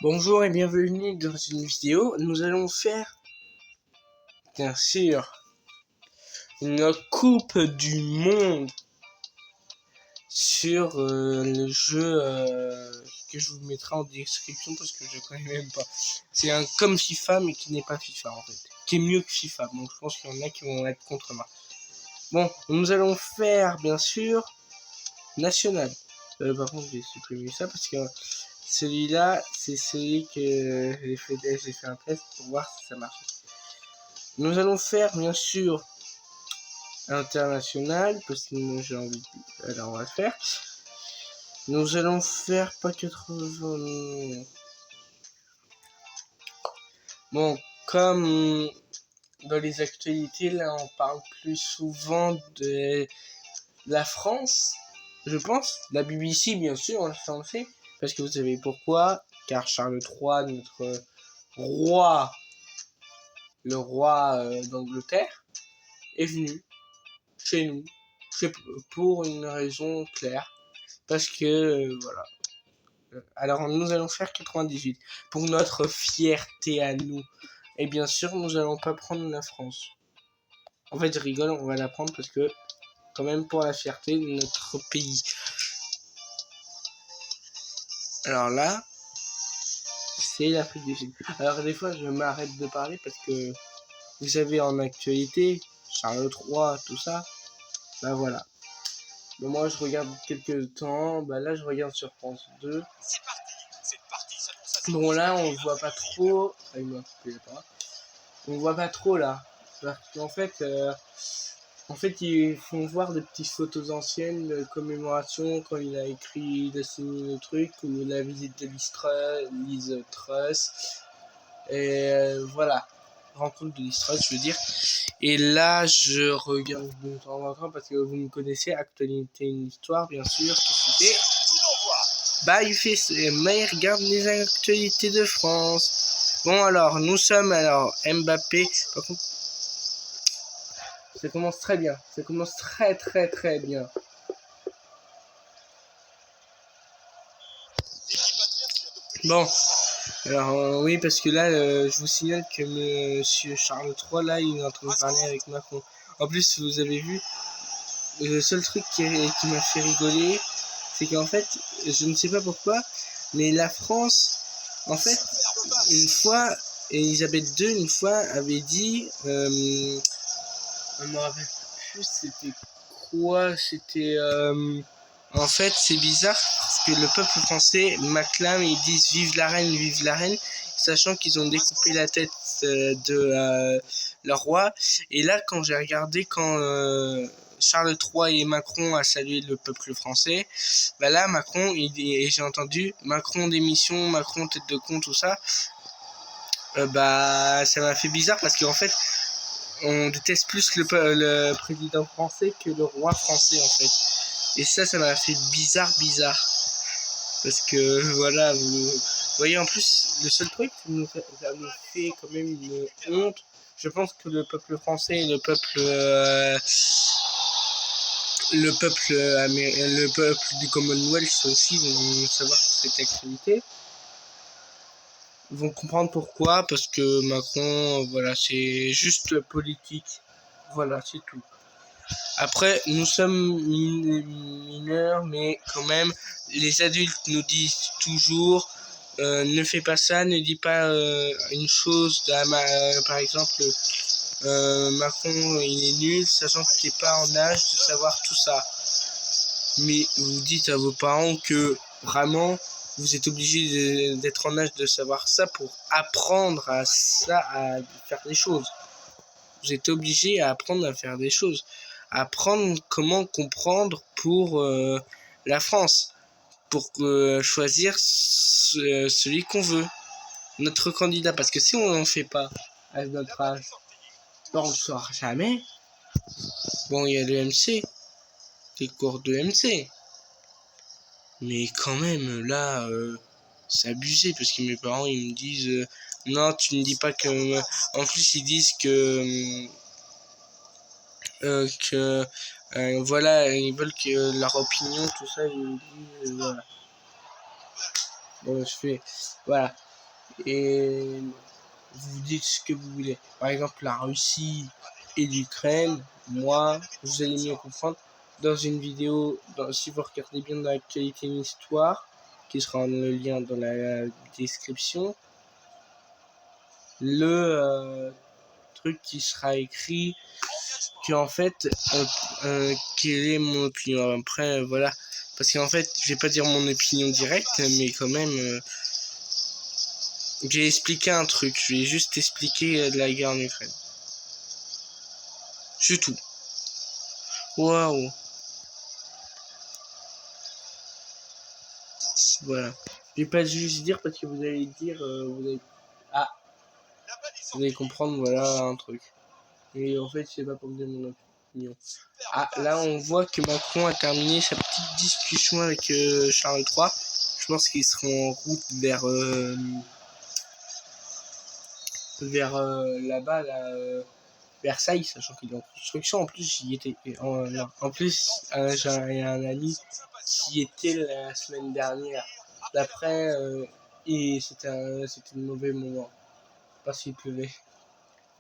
Bonjour et bienvenue dans une vidéo. Nous allons faire, bien sûr, une coupe du monde sur le jeu que je vous mettrai en description parce que je connais même pas. C'est un comme FIFA mais qui n'est pas FIFA en fait. Qui est mieux que FIFA. Donc je pense qu'il y en a qui vont être contre moi. Bon, nous allons faire bien sûr national. Par contre, j'ai supprimé ça parce que celui-là, c'est celui que j'ai fait un test pour voir si ça marche. Nous allons faire bien sûr international parce que j'ai envie de... Alors on va le faire. Nous allons faire pas 80. Bon, comme dans les actualités, là on parle plus souvent de la France, je pense. La BBC bien sûr, on le fait. Parce que vous savez pourquoi? Car Charles III, notre roi, le roi d'Angleterre, est venu chez nous pour une raison claire. Parce que, voilà. Alors, nous allons faire 98 pour notre fierté à nous. Et bien sûr, nous n'allons pas prendre la France. En fait, je rigole, on va la prendre parce que, quand même, pour la fierté de notre pays. Alors là, c'est l'Afrique du Sud. Alors, des fois, je m'arrête de parler parce que, vous savez, en actualité, Charles III, tout ça, bah voilà. Bon, moi, je regarde quelques temps. Bah là, je regarde sur France 2. Bon, là, on voit pas trop. Ah, il m'a coupé la parole. On voit pas trop là. Parce qu'en fait, ils font voir des petites photos anciennes de commémoration quand il a écrit, il a signé le truc, ou la visite de Liz Truss. Et voilà. Rencontre de Liz Truss, je veux dire. Et là, je regarde de temps en temps parce que vous me connaissez, actualité, une histoire, bien sûr. Qu'est-ce que c'était? Bah, mais il regarde les actualités de France. Bon, alors, nous sommes, Mbappé. Par contre, ça commence très bien. Ça commence très, très, très bien. Bon, alors, oui, parce que là, je vous signale que monsieur Charles III, là, il est en train de parler avec Macron. En plus, vous avez vu, le seul truc qui m'a fait rigoler, c'est qu'en fait, je ne sais pas pourquoi, mais la France, en fait, une fois, Elisabeth II, une fois, avait dit, on me rappelle plus, c'était quoi, c'était, en fait, c'est bizarre, parce que le peuple français m'acclame et ils disent vive la reine, sachant qu'ils ont découpé la tête de leur roi, et là, quand j'ai regardé, quand Charles III et Macron a salué le peuple français, bah là, Macron, et j'ai entendu Macron démission, Macron tête de con, tout ça, bah ça m'a fait bizarre parce qu'en fait, on déteste plus le président français que le roi français en fait. Et ça m'a fait bizarre. Parce que voilà, vous voyez en plus, le seul truc, ça nous fait quand même une honte. Je pense que le peuple français et le peuple du Commonwealth aussi vont savoir cette actualité. Vont comprendre pourquoi, parce que Macron, voilà, c'est juste politique. Voilà, c'est tout. Après, nous sommes mineurs, mais quand même, les adultes nous disent toujours ne fais pas ça, ne dis pas une chose, par exemple, Macron il est nul, sachant que tu n'es pas en âge de savoir tout ça. Mais vous dites à vos parents que vraiment, vous êtes obligé d'être en âge de savoir ça pour apprendre à faire des choses. Vous êtes obligé à apprendre à faire des choses. Apprendre comment comprendre pour la France. Pour choisir celui qu'on veut. Notre candidat. Parce que si on n'en fait pas à notre âge, on ne le saura jamais. Bon, il y a le MC. Les cours de MC. Mais quand même, là, c'est abusé parce que mes parents, ils me disent non, tu ne dis pas que... En plus, ils disent que voilà, ils veulent que leur opinion, tout ça, ils disent, voilà. Bon, voilà. et vous dites ce que vous voulez. Par exemple, la Russie et l'Ukraine, moi, vous allez mieux comprendre dans une vidéo, si vous regardez bien dans l'actualité une histoire, qui sera le lien dans la description, le truc qui sera écrit, que en fait, quelle est mon opinion. Après, voilà, parce qu'en fait, je vais pas dire mon opinion directe, mais quand même, j'ai expliqué un truc. Je vais juste expliquer la guerre en Ukraine. C'est tout. Waouh. Voilà. Je vais pas juste dire parce que vous allez dire, ah, vous allez comprendre, voilà un truc. Et en fait, c'est pas pour me dire mon opinion. Ah, là, on voit que Macron a terminé sa petite discussion avec Charles III. Je pense qu'ils seront en route vers là-bas, là, Versailles, sachant qu'il est en construction. En plus, j'y étais. En plus, j'ai un ami qui était la semaine dernière. D'après, et c'était un mauvais moment parce qu'il pleuvait.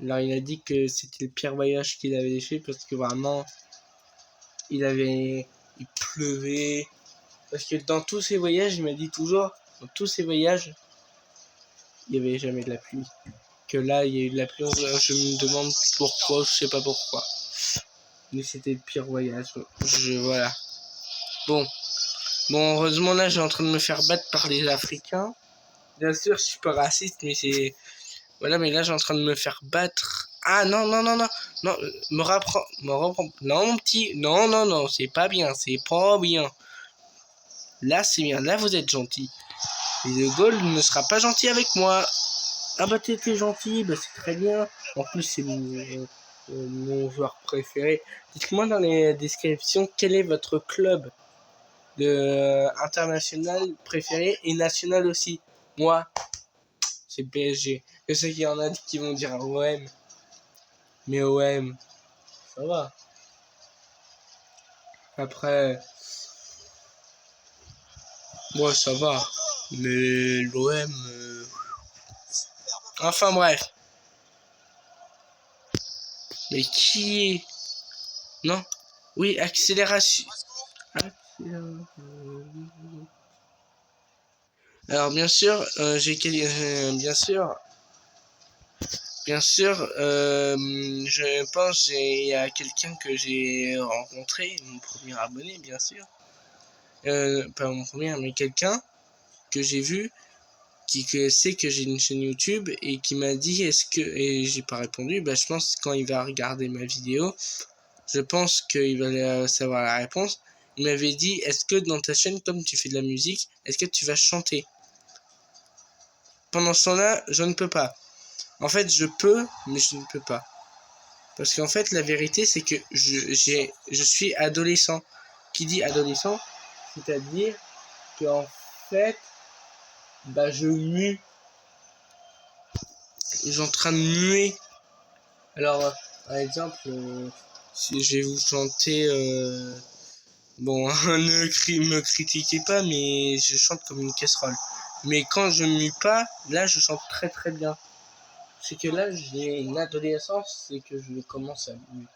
Alors, il a dit que c'était le pire voyage qu'il avait fait parce que vraiment, il pleuvait. Parce que dans tous ses voyages, il m'a dit toujours, dans tous ses voyages, il n'y avait jamais de la pluie. Que là, il y a eu de la pluie, je me demande pourquoi, je sais pas pourquoi. Mais c'était le pire voyage. Voilà. Bon, heureusement, là, j'ai en train de me faire battre par les Africains. Bien sûr, je suis pas raciste, mais c'est... Voilà, mais là, j'ai en train de me faire battre. Ah, non, non, non, non. Non, me reprends. Non, mon petit. Non, non, non, c'est pas bien. C'est pas bien. Là, c'est bien. Là, vous êtes gentil. Et De Gaulle ne sera pas gentil avec moi. Ah bah t'étais gentil, bah c'est très bien. En plus c'est mon joueur préféré. Dites-moi dans les descriptions quel est votre club international préféré et national aussi. Moi, c'est PSG. Je sais qu'il y en a qui vont dire OM. Mais OM, ça va. Après, moi ça va. Mais l'OM... Enfin bref. Mais qui est... Non. Oui, accélération. Alors bien sûr, bien sûr, je pense il y a quelqu'un que j'ai rencontré, mon premier abonné bien sûr, pas mon premier mais quelqu'un que j'ai vu qui sait que j'ai une chaîne YouTube et qui m'a dit et j'ai pas répondu, bah je pense que quand il va regarder ma vidéo, je pense qu'il va savoir la réponse. Il m'avait dit, est-ce que dans ta chaîne, comme tu fais de la musique, est-ce que tu vas chanter? Pendant ce temps-là, je ne peux pas. En fait, je peux, mais je ne peux pas. Parce qu'en fait, la vérité, c'est que je suis adolescent. Qui dit adolescent, c'est-à-dire qu'en fait, bah, je mue. Je suis en train de muer. Alors, par exemple, si je vais vous chanter... Bon, ne me critiquez pas, mais je chante comme une casserole. Mais quand je mue pas, là, je chante très très bien. C'est que là, j'ai une adolescence, c'est que je commence à muer.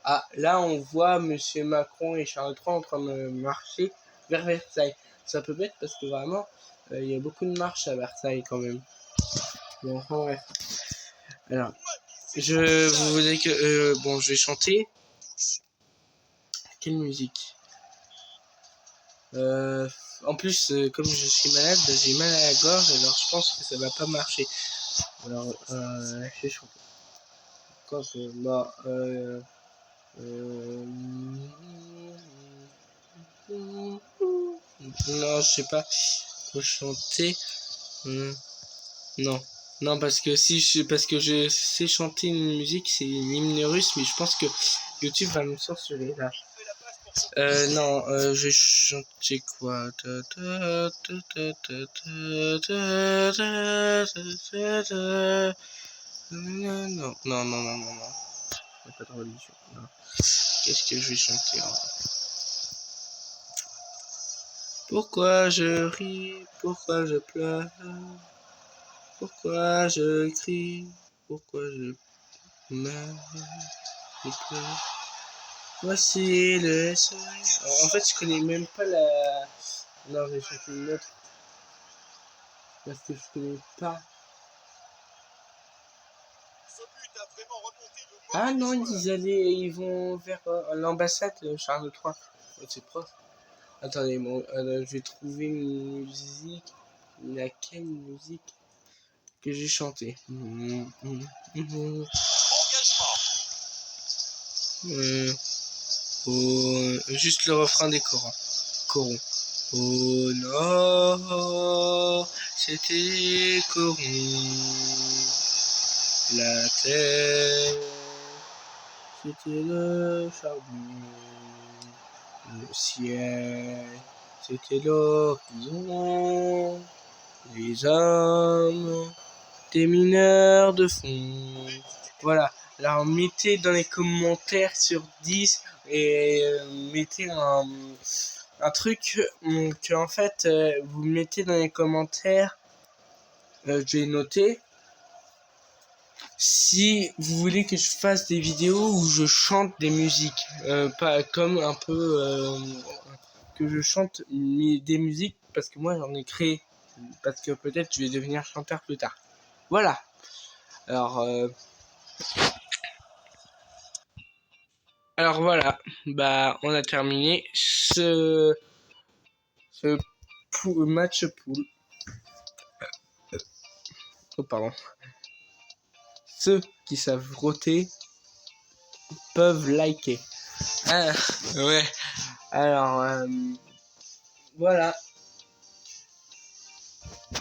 Ah, là, on voit Monsieur Macron et Charles III en train de marcher vers Versailles. C'est un peu bête parce que vraiment, il y a beaucoup de marches à Versailles quand même. Bon, enfin, ouais. Alors, vous voulez que... bon, je vais chanter. Quelle musique En plus, comme je suis malade, j'ai mal à la gorge, alors je pense que ça va pas marcher. Alors, je vais chanter. Quand bah, non, je sais pas. Faut chanter. Non. Non, parce que je sais chanter une musique, c'est l'hymne russe, mais je pense que YouTube va me censurer là. Non, je vais chanter quoi? Non, non, non, non, non, non. Il n'y a pas de religion. Qu'est-ce que je vais chanter? Pourquoi je ris? Pourquoi je pleure? Pourquoi je crie? Pourquoi je meurs? Je pleure. Voici le soleil. En fait, je connais même pas la... Non, j'ai chanté une autre. Parce que je connais pas. Ah non, ils vont vers l'ambassade Charles III. Oh, c'est proche. Attendez, bon, je vais trouver une musique. Laquelle musique que j'ai chantée? Juste le refrain des corons. Oh non, c'était les corons. La terre, c'était le charbon. Le ciel, c'était l'horizon. Les hommes, des mineurs de fond. Voilà. Alors mettez dans les commentaires sur 10 et mettez un truc que en fait vous mettez dans les commentaires. Je vais noter. Si vous voulez que je fasse des vidéos où je chante des musiques, pas comme un peu que je chante des musiques parce que moi j'en ai créé, parce que peut-être je vais devenir chanteur plus tard. Voilà. Alors voilà, bah on a terminé ce match pool. Oh pardon. Ceux qui savent roter peuvent liker. Ah, ouais. Alors voilà.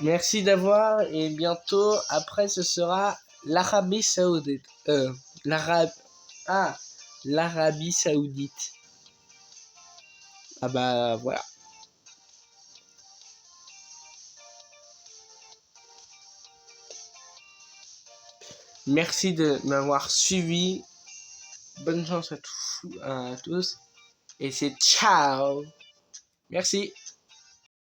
Merci d'avoir et bientôt après ce sera l'Arabie Saoudite. L'Arabie Saoudite. Ah bah voilà. Merci de m'avoir suivi. Bonne chance à tous. Et c'est ciao. Merci.